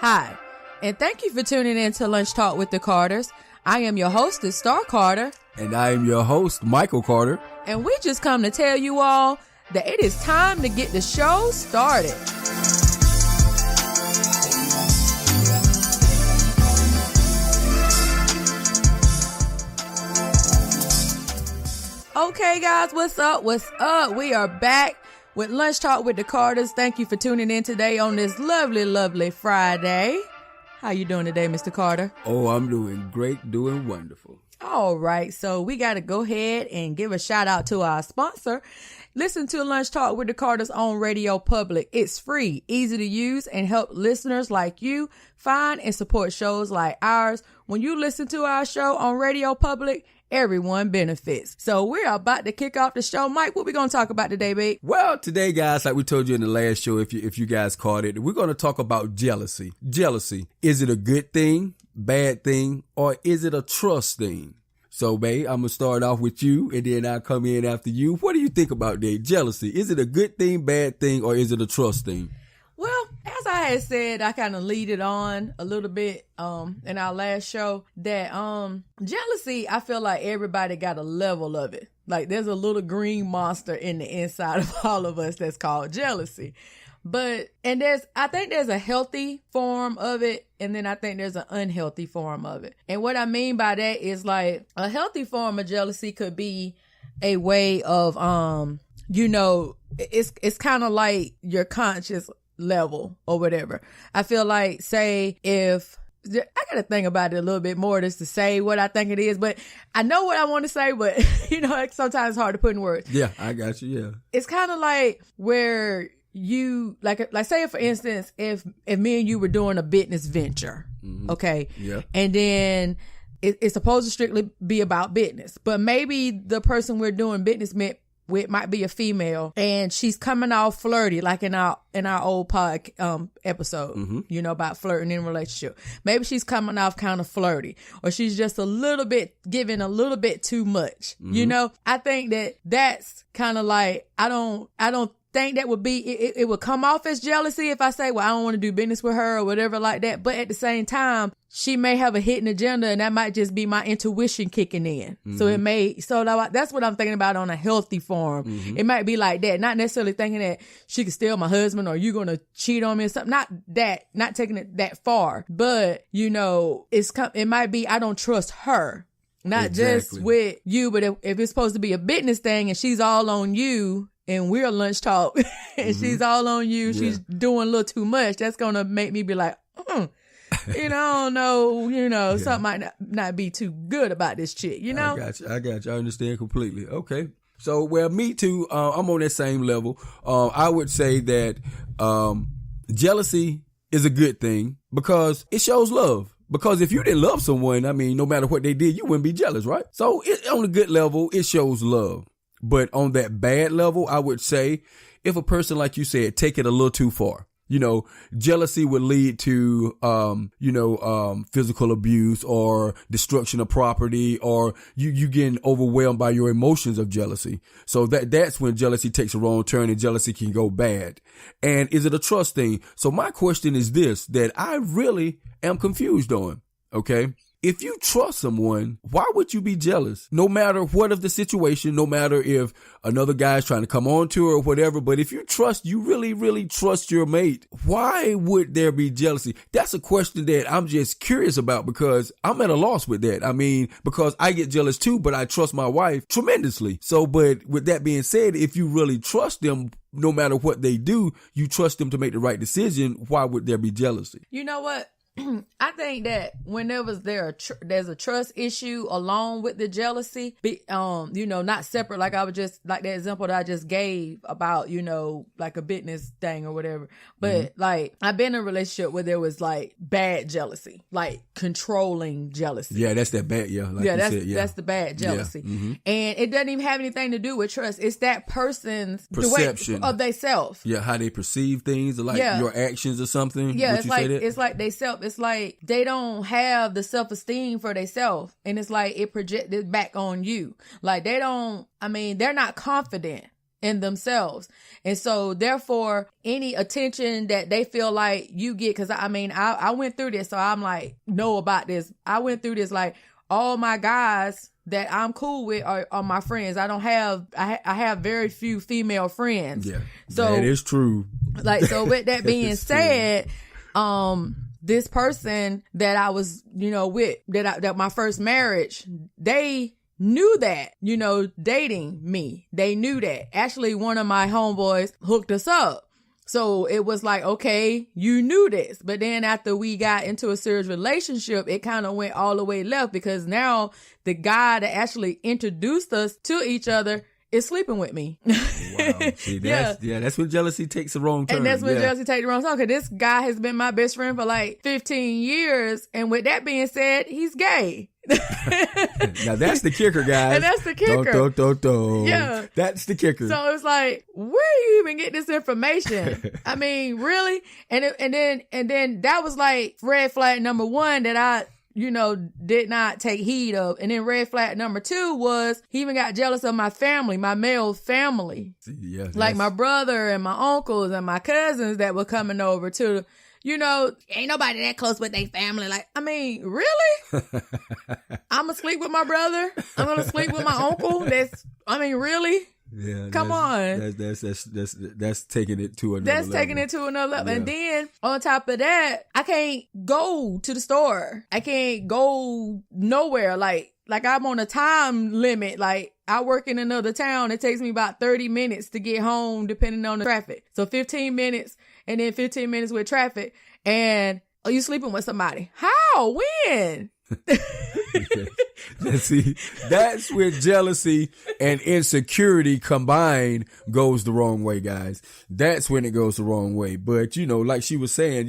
Hi, and thank you for tuning in to Lunch Talk with the Carters. I am your hostess, Star Carter. And I am your host, Michael Carter. And we just come to tell you all that it is time to get the show started. Okay, guys, what's up? What's up? We are back with Lunch Talk with the Carters. Thank you for tuning in today on this lovely, lovely Friday. How you doing today, Mr. Carter? Oh, I'm doing great, doing wonderful. All right, so we got to go ahead and give a shout out to our sponsor. Listen to Lunch Talk with the Carters on Radio Public. It's free, easy to use, and help listeners like you find and support shows like ours. When you listen to our show on Radio Public, everyone benefits. So we're about to kick off the show. Mike, what we going to talk about today, babe? Well, today, guys, like we told you in the last show, if you guys caught it, we're going to talk about jealousy. Jealousy. Is it a good thing, bad thing, or is it a trust thing? So, babe, I'm going to start off with you, and then I'll come in after you. What do you think about that? Jealousy. Is it a good thing, bad thing, or is it a trust thing? Well, as I had said, I kind of lead it on a little bit in our last show that jealousy, I feel like everybody got a level of it. Like there's a little green monster in the inside of all of us that's called jealousy. I think there's a healthy form of it, and then I think there's an unhealthy form of it. And what I mean by that is like a healthy form of jealousy could be a way of it's kind of like your conscious level or whatever. I feel like, say, if I gotta think about it a little bit more just to say what I think it is, but I know what I want to say, but sometimes it's hard to put in words. Yeah, I got you. Yeah, it's kind of like where you like say, for instance, if me and you were doing a business venture, okay, yeah, and then it's supposed to strictly be about business, but maybe the person we're doing business with might be a female, and she's coming off flirty, like in our old pod episode, about flirting in a relationship. Maybe she's coming off kind of flirty, or she's just giving a little bit too much. I think that's kind of like, I don't think that would be, it would come off as jealousy if I say, well, I don't want to do business with her or whatever like that. But at the same time, she may have a hidden agenda, and that might just be my intuition kicking in. So that's what I'm thinking about on a healthy form. It might be like that, not necessarily thinking that she could steal my husband or you're going to cheat on me or something. Not taking it that far, but it might be, I don't trust her. Not just with you, but if it's supposed to be a business thing and she's all on you, and we're Lunch Talk, and she's all on you, she's doing a little too much, that's going to make me be like, I don't know, something might not be too good about this chick, I got you. I understand completely. Okay. So, well, me too. I'm on that same level. I would say that jealousy is a good thing because it shows love. Because if you didn't love someone, no matter what they did, you wouldn't be jealous, right? So on a good level, it shows love. But on that bad level, I would say if a person, like you said, take it a little too far, jealousy would lead to, physical abuse or destruction of property, or you getting overwhelmed by your emotions of jealousy. So that's when jealousy takes a wrong turn and jealousy can go bad. And is it a trust thing? So my question is this, that I really am confused on. Okay. If you trust someone, why would you be jealous? No matter what of the situation, no matter if another guy's trying to come on to her or whatever, but if you really, really trust your mate, why would there be jealousy? That's a question that I'm just curious about because I'm at a loss with that. Because I get jealous too, but I trust my wife tremendously. So, but with that being said, if you really trust them, no matter what they do, you trust them to make the right decision, why would there be jealousy? You know what? I think that whenever there's a trust issue along with the jealousy, not separate, like like the example that I just gave about, like a business thing or whatever. But like I've been in a relationship where there was like bad jealousy, like controlling jealousy. Yeah, that's that bad. Yeah, like that's the bad jealousy. Yeah. And it doesn't even have anything to do with trust. It's that person's perception of they self. Yeah, how they perceive things, or like your actions or something. Yeah, it's like they self. It's like they don't have the self-esteem for themselves, and it's like it projected back on you. Like they're not confident in themselves. And so therefore any attention that they feel like you get, because I mean, I went through this, so I'm like, know about this. I went through this, like all my guys that I'm cool with are my friends. I don't have, I have very few female friends. Yeah, so that is true. Like, so with that being said, this person that I was, with, that my first marriage, they knew that, dating me. They knew that. Actually, one of my homeboys hooked us up. So it was like, okay, you knew this. But then after we got into a serious relationship, it kind of went all the way left, because now the guy that actually introduced us to each other is sleeping with me. Wow. See, that's when jealousy takes the wrong turn. And that's when jealousy takes the wrong turn, because this guy has been my best friend for like 15 years. And with that being said, he's gay. Now that's the kicker, guys. And that's the kicker. Yeah. That's the kicker. So it's like, where do you even get this information? I mean, really? And then that was like red flag number one that I did not take heed of. And then red flag number two was he even got jealous of my family, my male family. Yeah, like my brother and my uncles and my cousins that were coming over to, ain't nobody that close with their family. Like, I mean, really? I'm going to sleep with my brother? I'm going to sleep with my uncle? Really? Yeah, come on. That's taking it to another level. That's taking it to another level. Yeah. And then on top of that, I can't go to the store. I can't go nowhere. Like I'm on a time limit. Like, I work in another town. It takes me about 30 minutes to get home, depending on the traffic. So 15 minutes and then 15 minutes with traffic. And are you sleeping with somebody? How? When? See, that's where jealousy and insecurity combined goes the wrong way, guys. That's when it goes the wrong way. But, like she was saying,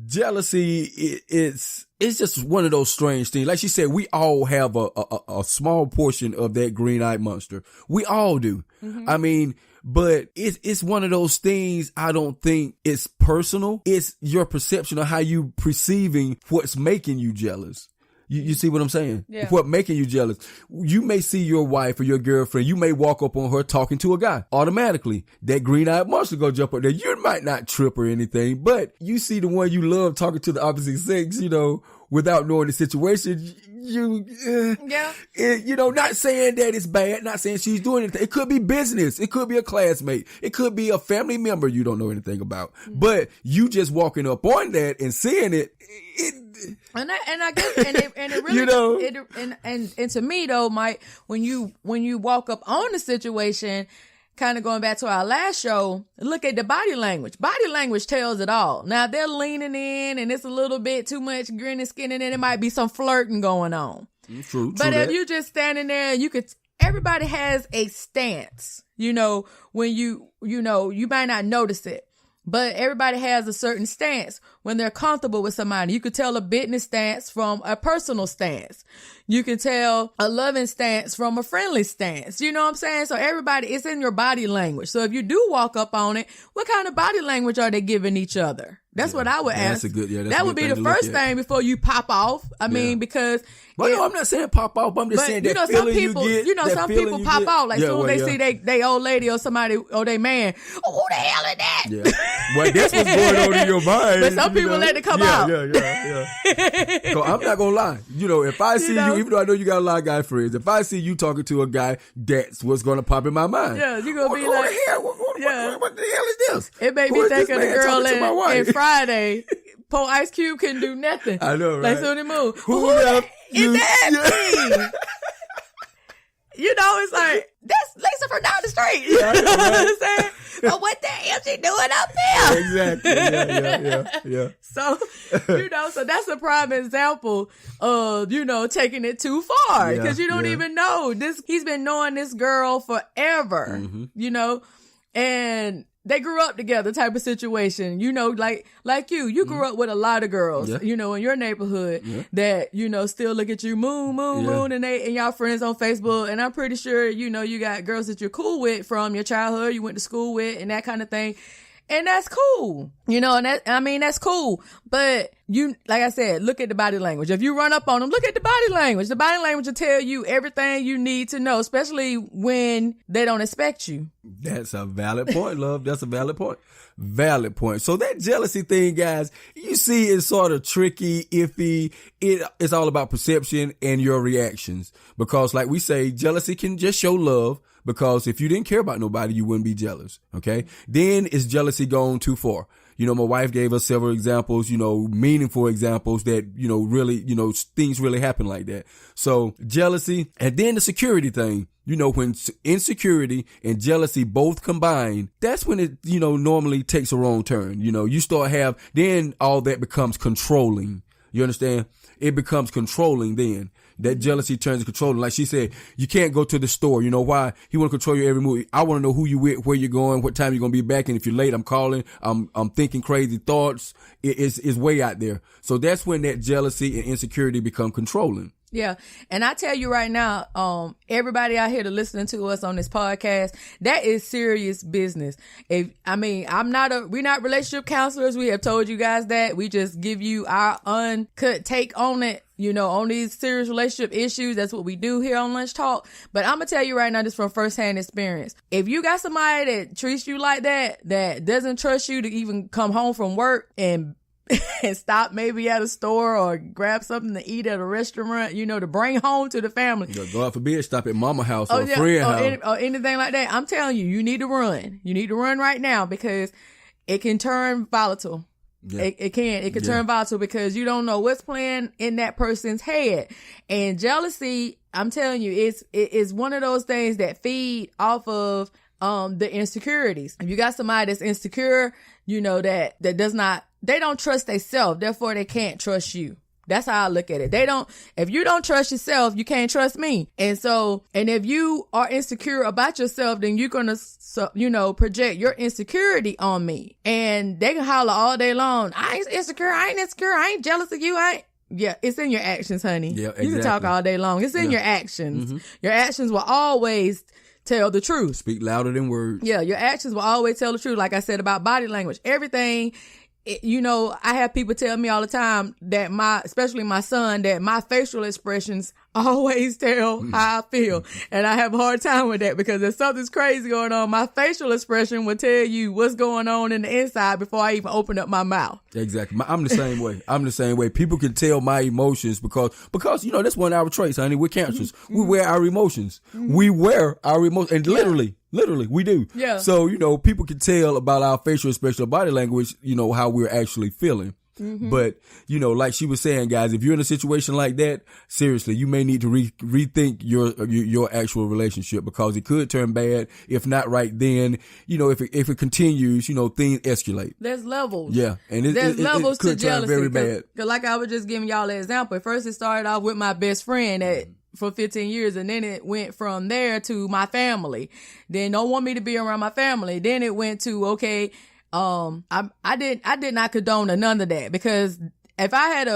jealousy, it's just one of those strange things. Like she said, we all have a small portion of that green-eyed monster. We all do. Mm-hmm. I mean, but it's one of those things. I don't think it's personal. It's your perception of how you perceiving what's making you jealous. You see what I'm saying? Yeah. What making you jealous? You may see your wife or your girlfriend. You may walk up on her talking to a guy. Automatically, that green-eyed monster go jump up there. You might not trip or anything, but you see the one you love talking to the opposite sex, without knowing the situation. Not saying that it's bad, not saying she's doing anything. It could be business. It could be a classmate. It could be a family member you don't know anything about. Mm-hmm. But you just walking up on that and seeing it. And I guess it really and to me though, Mike, when you walk up on the situation, kind of going back to our last show, look at the body language. Body language tells it all. Now they're leaning in and it's a little bit too much grin and skin, and then it might be some flirting going on. True. But if you just standing there, everybody has a stance. When you might not notice it. But everybody has a certain stance when they're comfortable with somebody. You could tell a business stance from a personal stance. You can tell a loving stance from a friendly stance. You know what I'm saying? So everybody, it's in your body language. So if you do walk up on it, what kind of body language are they giving each other? That's what I would ask. That would be the first thing before you pop off. I mean, because. Well, no, I'm not saying pop off. I'm just saying that feeling you get. Some people pop out. Like, soon as they see they old lady or somebody or they man. Oh, who the hell is that? Yeah. Well, that's what's going on in your mind. But some people let it come out. Yeah. So I'm not going to lie. If I see you, even though I know you got a lot of guy friends, if I see you talking to a guy, that's what's going to pop in my mind. Yeah, you're going to be like. What the hell is this? It made me think of the girl in Friday. Poor Ice Cube couldn't do nothing. I know, right? Like, so they moved. Who is that me? It's like, that's Lisa from down the street. You know what I'm saying? But what the hell she doing up there? Exactly. Yeah. So, so that's a prime example of, taking it too far. Because you don't even know. He's been knowing this girl forever, and they grew up together type of situation, like you grew up with a lot of girls, in your neighborhood that, still look at you moon, and y'all friends on Facebook. And I'm pretty sure, you got girls that you're cool with from your childhood, you went to school with and that kind of thing. And that's cool. You know, and that's cool. But like I said, look at the body language. If you run up on them, look at the body language. The body language will tell you everything you need to know, especially when they don't expect you. That's a valid point, love. That's a valid point. Valid point. So that jealousy thing, guys, you see, it's sort of tricky, iffy. It's all about perception and your reactions. Because like we say, jealousy can just show love. Because if you didn't care about nobody, you wouldn't be jealous. Okay. Then is jealousy gone too far? You know, my wife gave us several examples, you know, meaningful examples that, you know, really, you know, things really happen like that. So jealousy, and then the security thing, you know, when insecurity and jealousy both combine, that's when it, you know, normally takes a wrong turn. You know, you then all that becomes controlling. You understand? It becomes controlling then. That jealousy turns controlling. Like she said, you can't go to the store. You know why? He want to control your every move. I want to know who you with, where you're going, what time you're going to be back. And if you're late, I'm calling. I'm thinking crazy thoughts. It's way out there. So that's when that jealousy and insecurity become controlling. Yeah. And I tell you right now, everybody out here to listening to us on this podcast, that is serious business. We're not relationship counselors. We have told you guys that. We just give you our uncut take on it, you know, on these serious relationship issues. That's what we do here on Lunch Talk. But I'm going to tell you right now, just from firsthand experience, if you got somebody that treats you like that doesn't trust you to even come home from work and stop maybe at a store or grab something to eat at a restaurant, you know, to bring home to the family. Go out for beer, stop at mama house or a friend house. Or anything like that. I'm telling you, you need to run. You need to run right now because it can turn volatile. Yeah. It can turn volatile because you don't know what's playing in that person's head. And jealousy, I'm telling you, it's one of those things that feed off of the insecurities. If you got somebody that's insecure, you know, that they don't trust themselves, therefore they can't trust you. That's how I look at it. If you don't trust yourself, you can't trust me. And if you are insecure about yourself, then you're going to, you know, project your insecurity on me. And they can holler all day long. I ain't insecure. I ain't jealous of you. Yeah, it's in your actions, honey. Yeah, exactly. You can talk all day long. It's in your actions. Mm-hmm. Your actions will always tell the truth. Speak louder than words. Yeah, your actions will always tell the truth. Like I said about body language, everything. You know, I have people tell me all the time that especially my son, that my facial expressions always tell how I feel. And I have a hard time with that because if something's crazy going on, my facial expression will tell you what's going on in the inside before I even open up my mouth. Exactly. I'm the same way. People can tell my emotions because, you know, that's one of our traits, honey. We're cancers. We wear our emotions. We wear our emotions. And literally, we do. Yeah. So, you know, people can tell about our facial expression or body language, you know, how we're actually feeling. Mm-hmm. But, you know, like she was saying, guys, if you're in a situation like that, seriously, you may need to rethink your actual relationship because it could turn bad. If not right then, you know, if it continues, you know, things escalate. There's levels. Yeah. And there's levels to jealousy. Very bad. Cause like I was just giving y'all an example. At first it started off with my best friend for 15 years, and then it went from there to my family. Then don't want me to be around my family. Then it went to, okay, I did not condone none of that because if I had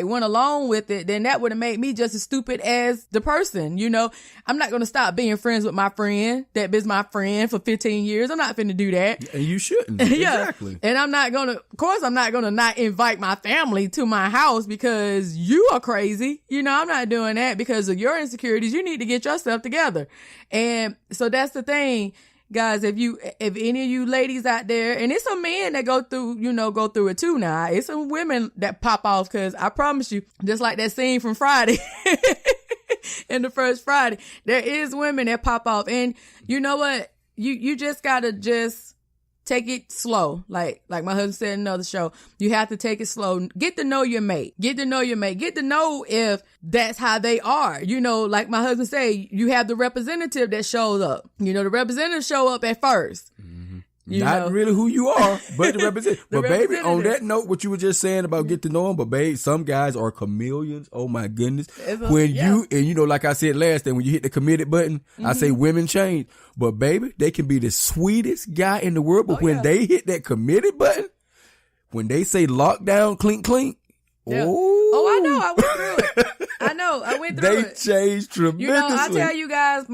went along with it, then that would have made me just as stupid as the person, you know. I'm not going to stop being friends with my friend that been my friend for 15 years. I'm not finna do that. And you shouldn't. Yeah. Exactly. And I'm not going to not invite my family to my house because you are crazy. You know, I'm not doing that because of your insecurities. You need to get yourself together. And so that's the thing. Guys, if any of you ladies out there, and it's some men that go through it too now. It's some women that pop off because I promise you, just like that scene from Friday, in the first Friday, there is women that pop off. And you know what? You just gotta just take it slow. Like my husband said in another show, you have to take it slow. Get to know your mate. Get to know if that's how they are. You know, like my husband say, you have the representative that shows up. You know, the representative show up at first. Not really who you are, but the representative. But baby, on that note, what you were just saying about get to know them, but babe, some guys are chameleons. Oh my goodness. You know, like I said last time, when you hit the committed button, I say women change. But baby, they can be the sweetest guy in the world. But when they hit that committed button, when they say lockdown, clink, clink. Yeah. Oh, I know. I went through it. I went through it. They changed tremendously. You know, I tell you guys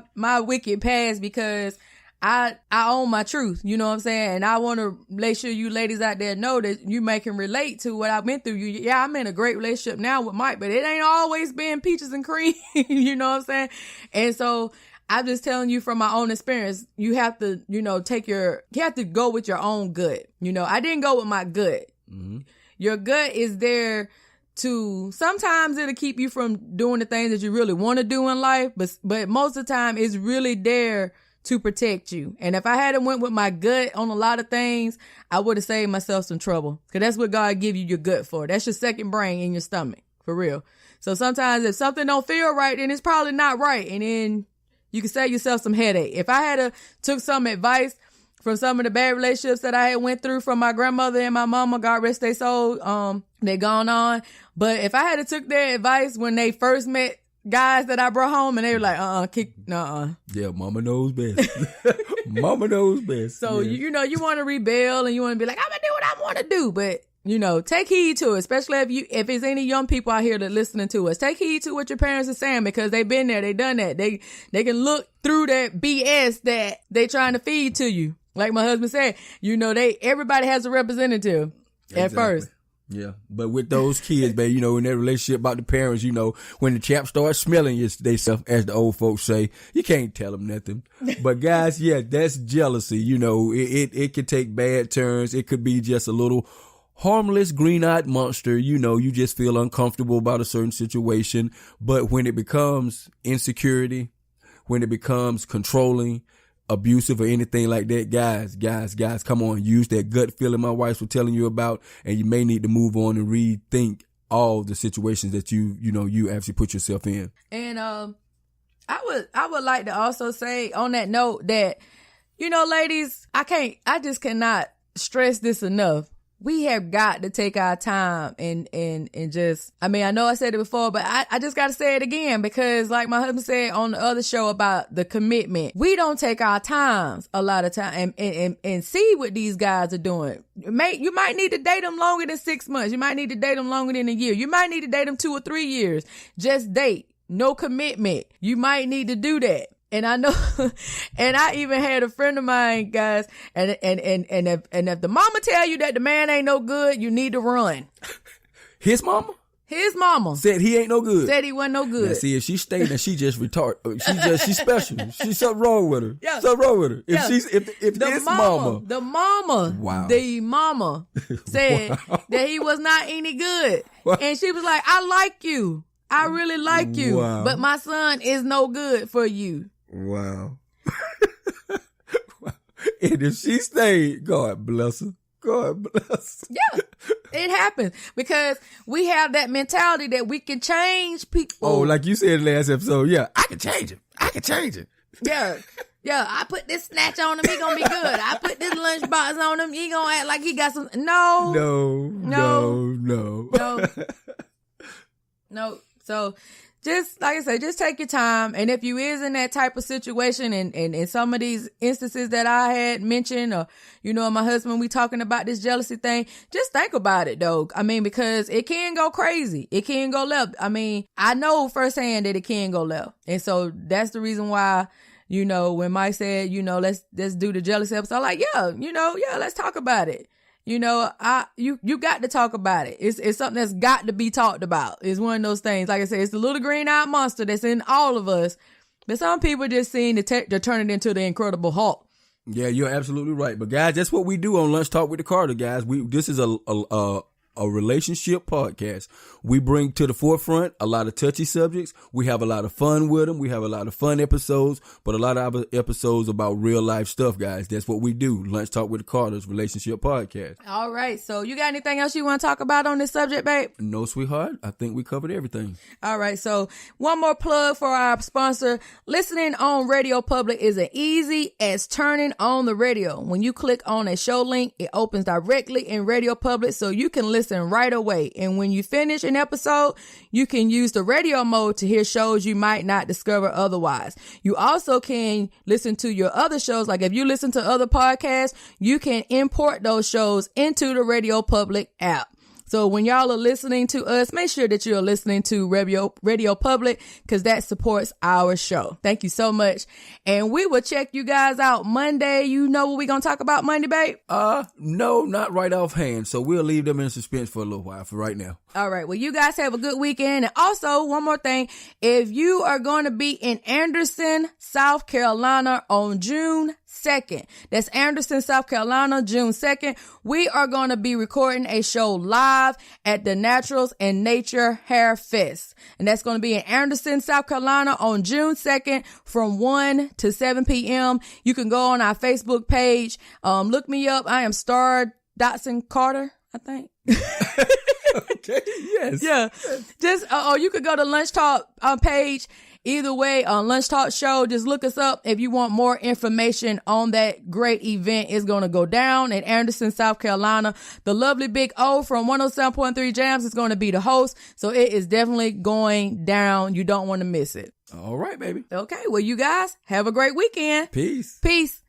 my wicked past because I own my truth, you know what I'm saying? And I want to make sure you ladies out there know that you can relate to what I've been through. Yeah, I'm in a great relationship now with Mike, but it ain't always been peaches and cream, you know what I'm saying? And so I'm just telling you from my own experience, you have to, you have to go with your own gut. I didn't go with my gut. Mm-hmm. Your gut is there sometimes it'll keep you from doing the things that you really want to do in life, but most of the time it's really there to protect you. And if I hadn't went with my gut on a lot of things, I would have saved myself some trouble. Cause that's what God give you your gut for. That's your second brain in your stomach, for real. So sometimes if something don't feel right, then it's probably not right. And then you can save yourself some headache. If I had took some advice from some of the bad relationships that I had went through from my grandmother and my mama, God rest their soul, they gone on. But if I had took their advice when they first met guys that I brought home and they were like, Yeah, mama knows best. Mama knows best. So, you want to rebel and you want to be like, I'm going to do what I want to do. But, take heed to it, especially if it's any young people out here that listening to us. Take heed to what your parents are saying because they've been there. They done that. They can look through that BS that they trying to feed to you. Like my husband said, everybody has a representative at first. Yeah, but with those kids, babe, in that relationship about the parents, when the chap starts smelling they stuff, as the old folks say, you can't tell them nothing. But guys, yeah, that's jealousy. It could take bad turns. It could be just a little harmless green-eyed monster. You just feel uncomfortable about a certain situation. But when it becomes insecurity, when it becomes controlling, abusive or anything like that, guys, come on, use that gut feeling my wife was telling you about, and you may need to move on and rethink all the situations that you actually put yourself in. And I would like to also say on that note that ladies, I just cannot stress this enough. We have got to take our time and just, I know I said it before, but I just got to say it again because like my husband said on the other show about the commitment, we don't take our times a lot of time and see what these guys are doing. You might need to date them longer than 6 months. You might need to date them longer than a year. You might need to date them 2 or 3 years. Just date. No commitment. You might need to do that. And I know, and I even had a friend of mine, guys, and if the mama tell you that the man ain't no good, you need to run. His mama? His mama. Said he ain't no good. Said he wasn't no good. Now, see, if she stayed and she just retarded, she's special. She's something wrong with her. Yeah. Something wrong with her. If yeah. if the his mama. The mama. Wow. The mama said that he was not any good. Wow. And she was like, I like you. I really like you. Wow. But my son is no good for you. Wow. And if she stayed, God bless her. God bless her. Yeah, it happens because we have that mentality that we can change people. Oh, like you said last episode. Yeah, I can change it. I can change it. Yeah. Yeah, I put this snatch on him, he gonna be good. I put this lunchbox on him, he gonna act like he got some. No. So just like I said, just take your time. And if you is in that type of situation and some of these instances that I had mentioned, or, my husband, we talking about this jealousy thing, just think about it though. Because it can go crazy. It can go left. I know firsthand that it can go left. And so that's the reason why, when Mike said, let's do the jealousy episode, I'm like, let's talk about it. You got to talk about it. It's something that's got to be talked about. It's one of those things. Like I said, it's the little green-eyed monster that's in all of us. But some people just seem to turn it into the Incredible Hulk. Yeah, you're absolutely right. But guys, that's what we do on Lunch Talk with the Carter, guys. This is a relationship podcast. We bring to the forefront a lot of touchy subjects. We have a lot of fun with them. We have a lot of fun episodes, but a lot of other episodes about real life stuff, guys. That's what we do. Lunch Talk with the Carters, relationship podcast. All right. So you got anything else you want to talk about on this subject, babe? No, sweetheart. I think we covered everything. All right. So one more plug for our sponsor. Listening on Radio Public is as easy as turning on the radio. When you click on a show link, it opens directly in Radio Public so you can listen right away. And when you finish an episode, you can use the radio mode to hear shows you might not discover otherwise. You also can listen to your other shows. Like if you listen to other podcasts, you can import those shows into the Radio Public app. So when y'all are listening to us, make sure that you're listening to Radio Public, because that supports our show. Thank you so much. And we will check you guys out Monday. You know what we're going to talk about Monday, babe? No, not right offhand. So we'll leave them in suspense for a little while for right now. All right. Well, you guys have a good weekend. And also, one more thing. If you are going to be in Anderson, South Carolina on June 2nd, that's Anderson, South Carolina, June 2nd, we are going to be recording a show live at the Naturals and Nature Hair Fest. And that's going to be in Anderson, South Carolina on June 2nd from 1 to 7 p.m. You can go on our Facebook page. Look me up. I am Star Dotson Carter, I think. Okay, yes. Yeah. Just, you could go to Lunch Talk page. Either way, on Lunch Talk Show, just look us up if you want more information on that great event. It's going to go down in Anderson, South Carolina. The lovely Big O from 107.3 Jams is going to be the host. So it is definitely going down. You don't want to miss it. All right, baby. Okay. Well, you guys have a great weekend. Peace. Peace.